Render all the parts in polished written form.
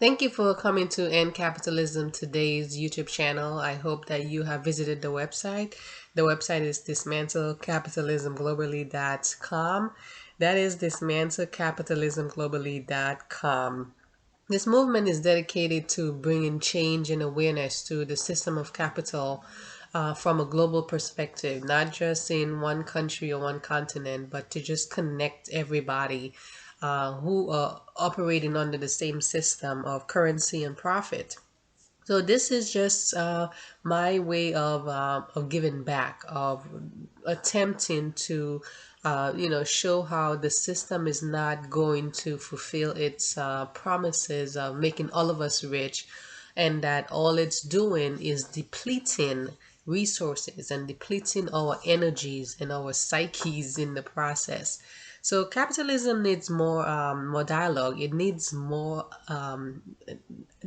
Thank you for coming to End Capitalism Today's YouTube channel. I hope that you have visited the website. The website is dismantlecapitalismglobally.com. That is dismantlecapitalismglobally.com. This movement is dedicated to bringing change and awareness to the system of capital from a global perspective, not just in one country or one continent, but to just connect everybody who are operating under the same system of currency and profit. So this is just my way of giving back, of attempting to, show how the system is not going to fulfill its promises of making all of us rich, and that all it's doing is depleting resources and depleting our energies and our psyches in the process. So capitalism needs more dialogue. It needs more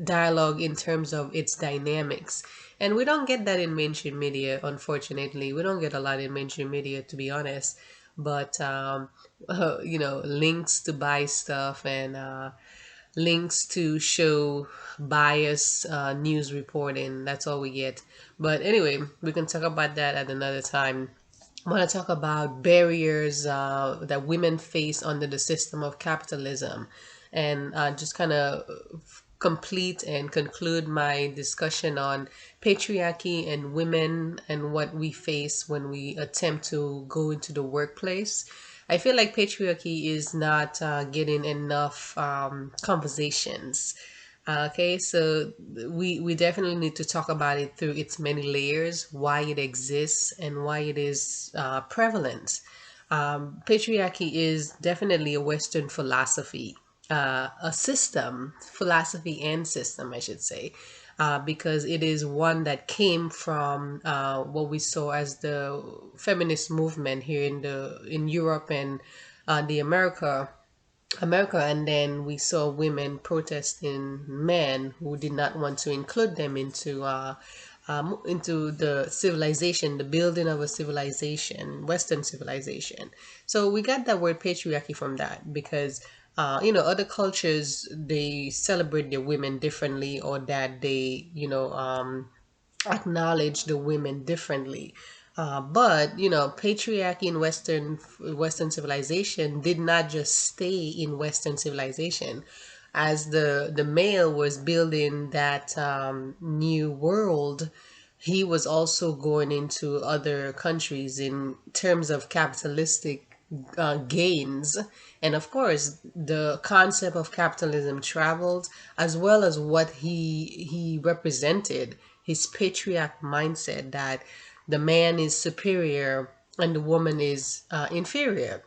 dialogue in terms of its dynamics. And we don't get that in mainstream media, unfortunately. We don't get a lot in mainstream media, to be honest. But, links to buy stuff and links to show bias news reporting, that's all we get. But anyway, we can talk about that at another time. I want to talk about barriers that women face under the system of capitalism and just kind of complete and conclude my discussion on patriarchy and women and what we face when we attempt to go into the workplace. I feel like patriarchy is not getting enough conversations. Okay, so we definitely need to talk about it through its many layers, why it exists and why it is prevalent. Patriarchy is definitely a Western philosophy, a system, philosophy and system, I should say, because it is one that came from what we saw as the feminist movement here in Europe and the America, and then we saw women protesting men who did not want to include them into the civilization, the building of a civilization, Western civilization. So we got that word patriarchy from that because other cultures, they celebrate their women differently, or that they acknowledge the women differently. But patriarchy in Western civilization did not just stay in Western civilization. As the male was building that new world, he was also going into other countries in terms of capitalistic gains. And of course, the concept of capitalism traveled, as well as what he represented, his patriarch mindset that the man is superior and the woman is inferior.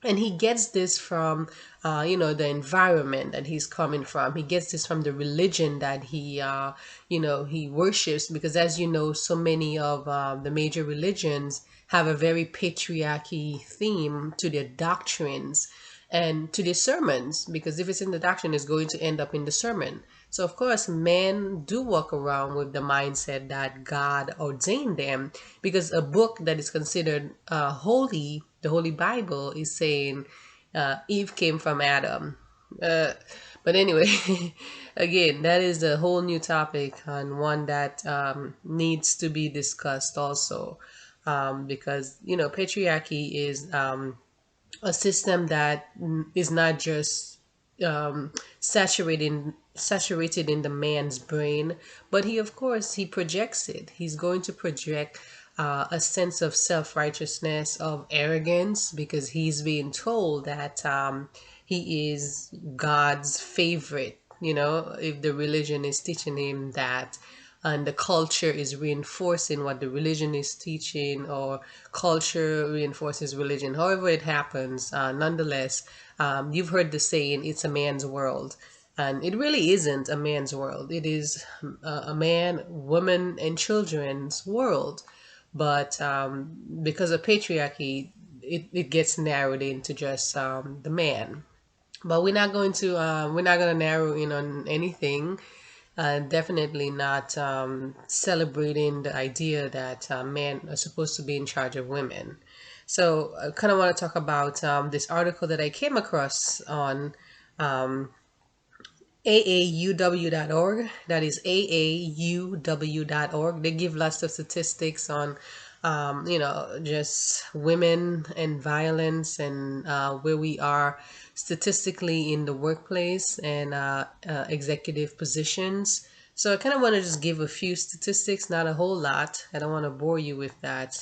And he gets this from the environment that he's coming from. He gets this from the religion that he worships, because as you know, so many of the major religions have a very patriarchy theme to their doctrines and to their sermons, because if it's in the doctrine, it's going to end up in the sermon. So of course, men do walk around with the mindset that God ordained them, because a book that is considered holy, the Holy Bible, is saying Eve came from Adam. But anyway, again, that is a whole new topic, and one that needs to be discussed also, because patriarchy is a system that is not just saturated in the man's brain, but he, of course, he projects it. He's going to project a sense of self-righteousness, of arrogance, because he's being told that he is God's favorite. If the religion is teaching him that, and the culture is reinforcing what the religion is teaching, or culture reinforces religion, however it happens, nonetheless, you've heard the saying, it's a man's world. And it really isn't a man's world. It is a man, woman, and children's world. But because of patriarchy, it gets narrowed into just the man. But we're not going to narrow in on anything. Definitely not celebrating the idea that men are supposed to be in charge of women. So I kind of want to talk about this article that I came across on aauw.org. That is aauw.org. They give lots of statistics on, just women and violence and where we are statistically in the workplace and executive positions. So I kind of want to just give a few statistics, not a whole lot. I don't want to bore you with that.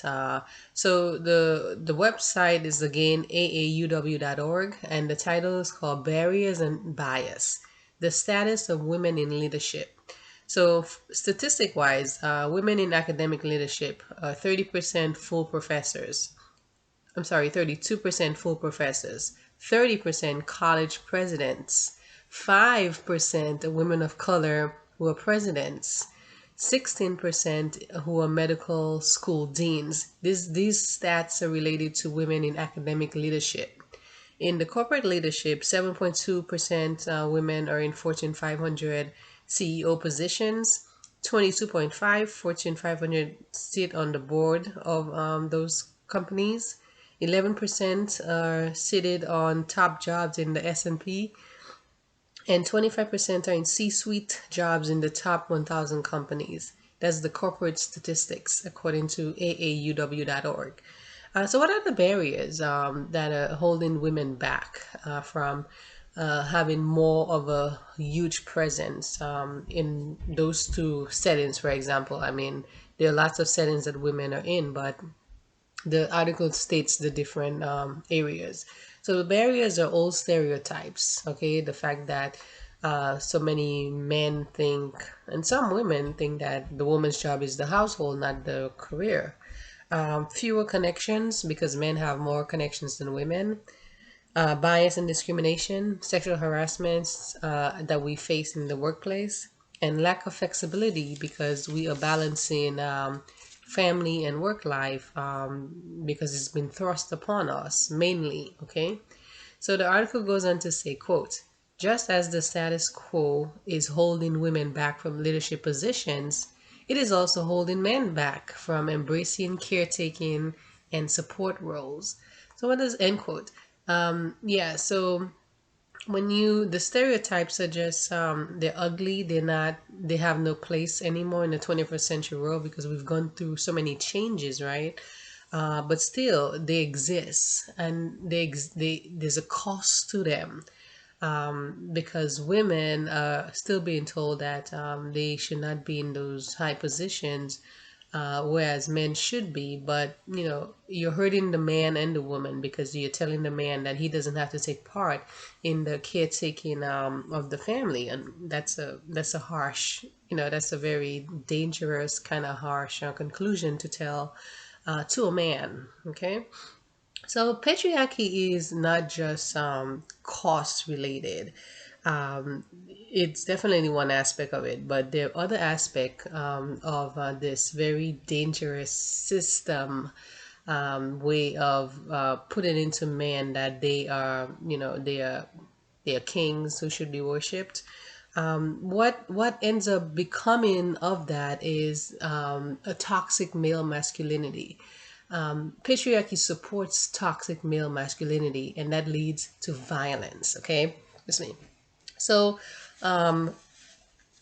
So the website is again aauw.org, and the title is called Barriers and Bias: The Status of Women in Leadership. So statistic wise, women in academic leadership are 30% full professors. I'm sorry, 32% full professors, 30% college presidents, 5% women of color who are presidents, 16% who are medical school deans. These stats are related to women in academic leadership. In the corporate leadership, 7.2% women are in Fortune 500 CEO positions. 22.5 Fortune 500 sit on the board of those companies. 11% are seated on top jobs in the S&P, and 25% are in C-suite jobs in the top 1,000 companies. That's the corporate statistics according to aauw.org. So what are the barriers that are holding women back from having more of a huge presence in those two settings, for example? I mean, there are lots of settings that women are in, but the article states the different areas. So the barriers are all stereotypes, okay? The fact that so many men think, and some women think, that the woman's job is the household, not the career. Fewer connections because men have more connections than women. Bias and discrimination, sexual harassments that we face in the workplace, and lack of flexibility because we are balancing family and work life because it's been thrust upon us mainly, okay? So the article goes on to say, quote, just as the status quo is holding women back from leadership positions, it is also holding men back from embracing caretaking and support roles. So what does, end quote? Yeah, so when the stereotypes are just they're ugly, they have no place anymore in the 21st century world because we've gone through so many changes, right? But still they exist, and there's a cost to them, because women are still being told that they should not be in those high positions, whereas men should be. But you're hurting the man and the woman because you're telling the man that he doesn't have to take part in the caretaking of the family, and that's a harsh, that's a very dangerous kind of harsh conclusion to tell to a man. Okay. So patriarchy is not just cost related. It's definitely one aspect of it, but there are other aspects of this very dangerous system, way of putting into men that they are, they are kings who should be worshipped. What ends up becoming of that is a toxic male masculinity. Patriarchy supports toxic male masculinity, and that leads to violence. Okay, that's me. So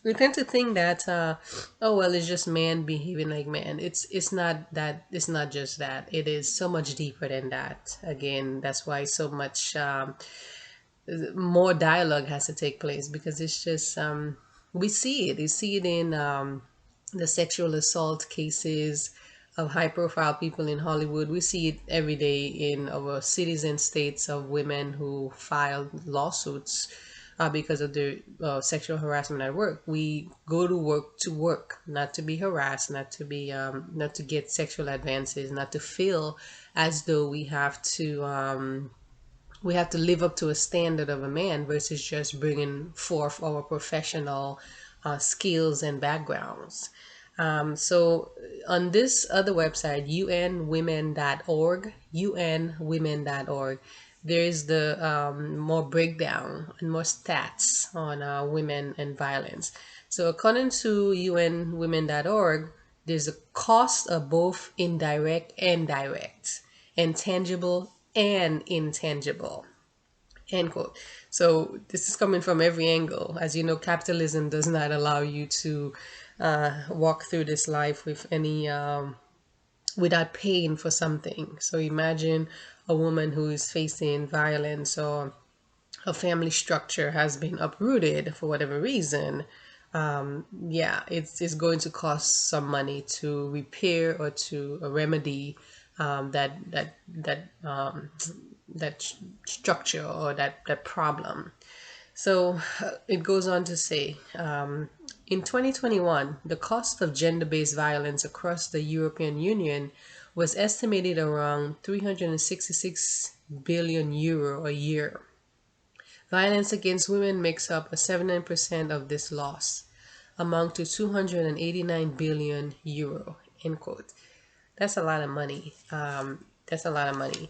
we tend to think that, oh well, it's just man behaving like man. It's not that. It's not just that. It is so much deeper than that. Again, that's why so much more dialogue has to take place, because it's just we see it. You see it in the sexual assault cases of high profile people in Hollywood. We see it every day in our cities and states of women who filed lawsuits because of their sexual harassment at work. We go to work, not to be harassed, not to get sexual advances, not to feel as though we have to live up to a standard of a man versus just bringing forth our professional skills and backgrounds. So on this other website, unwomen.org, there is the more breakdown and more stats on women and violence. So according to unwomen.org, there's a cost of both indirect and direct, and tangible and intangible. End quote. So this is coming from every angle. As you know, capitalism does not allow you to walk through this life with any without paying for something. So imagine a woman who is facing violence, or her family structure has been uprooted for whatever reason. Yeah, it's going to cost some money to repair or to remedy that structure or that problem. So it goes on to say, in 2021, the cost of gender-based violence across the European Union was estimated around 366 billion euro a year. Violence against women makes up 79% of this loss, among to 289 billion euro. End quote. That's a lot of money. That's a lot of money.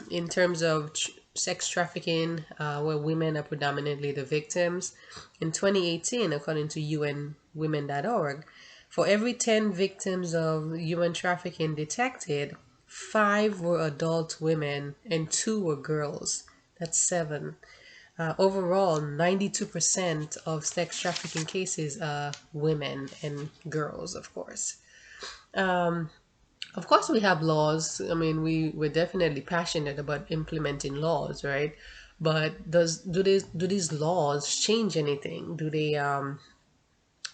In terms of sex trafficking, where women are predominantly the victims, in 2018, according to UNWomen.org, for every 10 victims of human trafficking detected, 5 were adult women and 2 were girls. That's 7. Overall, 92% of sex trafficking cases are women and girls, of course. Of course, we have laws. I mean, we're definitely passionate about implementing laws, right? But do these laws change anything? Do they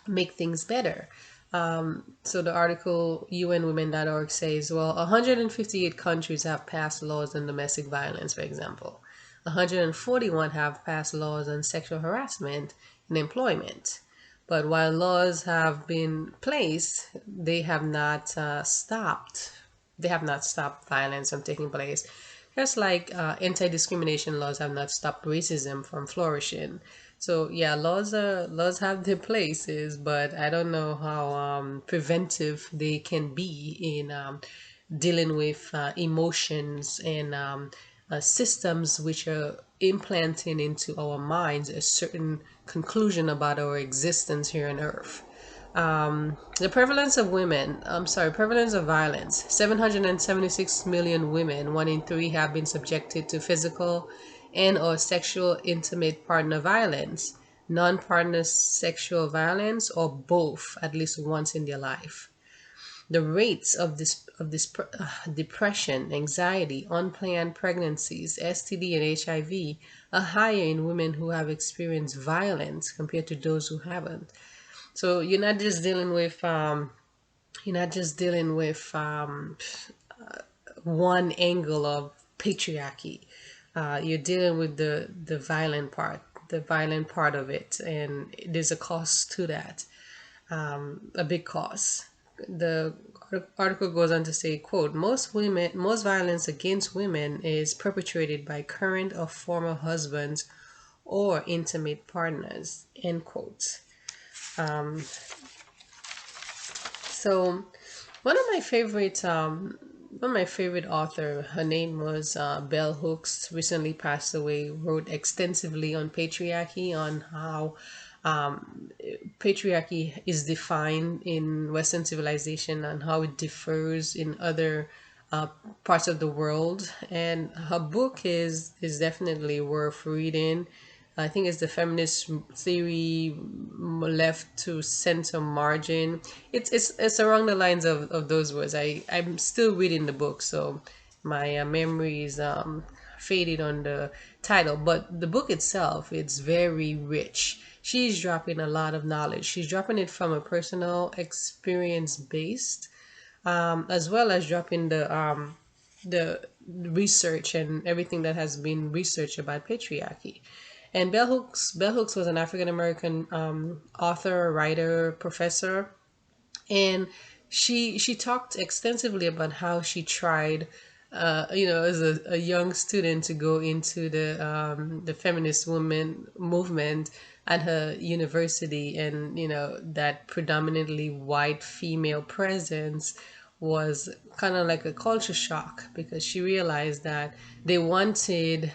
make things better? So the article UNWomen.org says, well, 158 countries have passed laws on domestic violence, for example. 141 have passed laws on sexual harassment in employment. But while laws have been placed, they have not stopped. They have not stopped violence from taking place. Just like anti-discrimination laws have not stopped racism from flourishing. So yeah, laws have their places, but I don't know how preventive they can be in dealing with emotions and systems which are implanting into our minds a certain conclusion about our existence here on Earth. The prevalence of prevalence of violence. 776 million women, 1 in 3, have been subjected to physical and or sexual intimate partner violence, non-partner sexual violence, or both at least once in their life. The rates of depression, anxiety, unplanned pregnancies, STD, and HIV are higher in women who have experienced violence compared to those who haven't. So you're not just dealing with one angle of patriarchy. You're dealing with the violent part of it, and there's a cost to that, a big cost. The article goes on to say, quote, most violence against women is perpetrated by current or former husbands or intimate partners, end quote. So one of my favorite author, her name was Bell Hooks, recently passed away, wrote extensively on patriarchy, on how patriarchy is defined in Western civilization and how it differs in other uh, parts of the world. And her book is definitely worth reading. I think it's the feminist theory left to center margin. It's around the lines of those words. I'm still reading the book, so my memory is faded on the title, but the book itself, it's very rich. She's dropping a lot of knowledge. She's dropping it from a personal experience based, as well as dropping the research and everything that has been researched about patriarchy. And Bell Hooks was an African American author, writer, professor, and she talked extensively about how she tried, as a young student, to go into the feminist women movement at her university, and that predominantly white female presence was kind of like a culture shock, because she realized that they wanted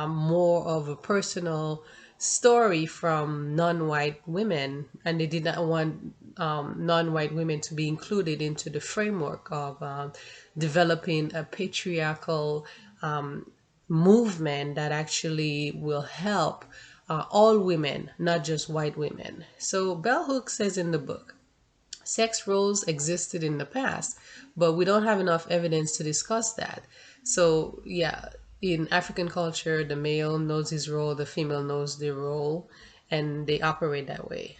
more of a personal story from non-white women, and they did not want non-white women to be included into the framework of developing a patriarchal movement that actually will help all women, not just white women. So Bell Hooks says in the book, sex roles existed in the past, but we don't have enough evidence to discuss that. So, yeah, in African culture, the male knows his role, the female knows their role, and they operate that way.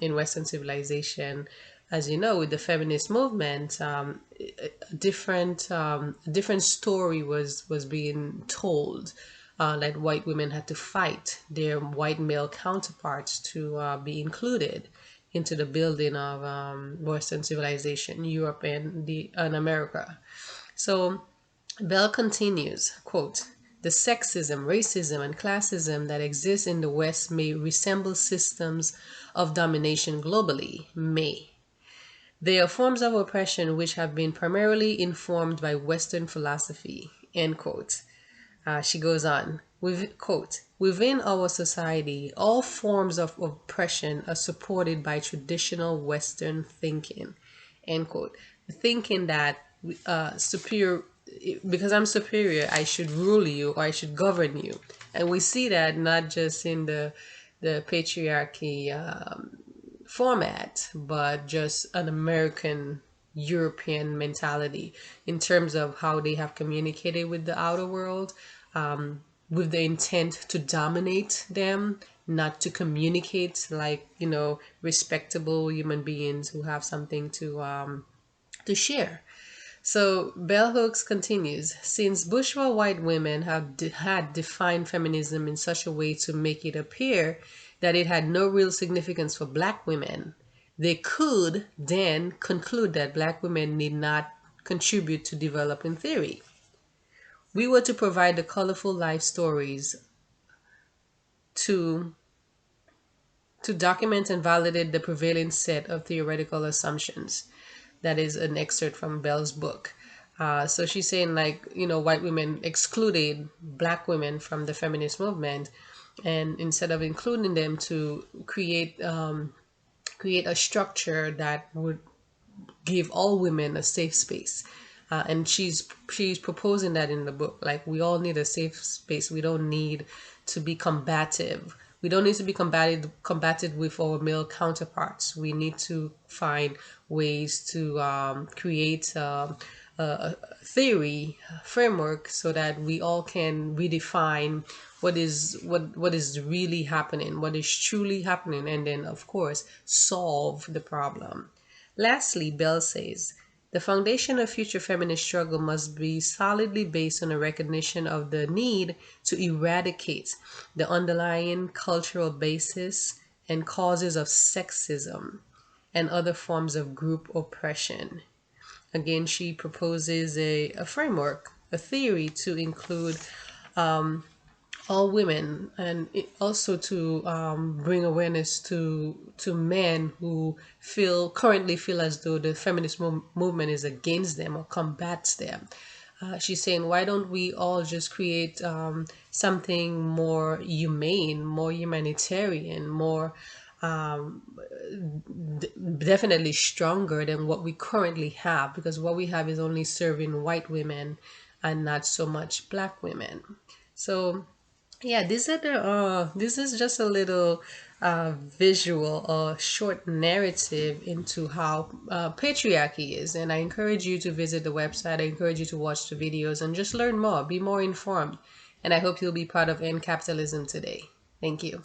In Western civilization, as you know, with the feminist movement, different story was being told. That white women had to fight their white male counterparts to be included into the building of Western civilization, Europe and America. So Bell continues, quote, the sexism, racism, and classism that exists in the West may resemble systems of domination globally, may. They are forms of oppression which have been primarily informed by Western philosophy, end quote. She goes on, quote, within our society, all forms of oppression are supported by traditional Western thinking, end quote. Thinking that superior, because I'm superior, I should rule you or I should govern you. And we see that not just in the patriarchy format, but just an American European mentality in terms of how they have communicated with the outer world, with the intent to dominate them, not to communicate like, respectable human beings who have something to share. So Bell Hooks continues, since bourgeois white women had defined feminism in such a way to make it appear that it had no real significance for black women, they could then conclude that black women need not contribute to developing theory. We were to provide the colorful life stories to document and validate the prevailing set of theoretical assumptions. That is an excerpt from Bell's book. So she's saying, like, white women excluded black women from the feminist movement, and instead of including them to create a structure that would give all women a safe space. And she's proposing that in the book. Like, we all need a safe space. We don't need to be combative. We don't need to be combated with our male counterparts. We need to find ways to create a theory framework so that we all can redefine what is really happening, what is truly happening, and then of course solve the problem. Lastly, Bell says, the foundation of future feminist struggle must be solidly based on a recognition of the need to eradicate the underlying cultural basis and causes of sexism and other forms of group oppression. Again, she proposes a framework, a theory to include all women, and also to bring awareness to men who currently feel as though the feminist movement is against them or combats them. She's saying, why don't we all just create something more humane, more humanitarian, more definitely stronger than what we currently have, because what we have is only serving white women and not so much black women. So yeah, this is just a little visual or short narrative into how patriarchy is, and I encourage you to visit the website. I encourage you to watch the videos and just learn more, be more informed, and I hope you'll be part of End Capitalism today. Thank you.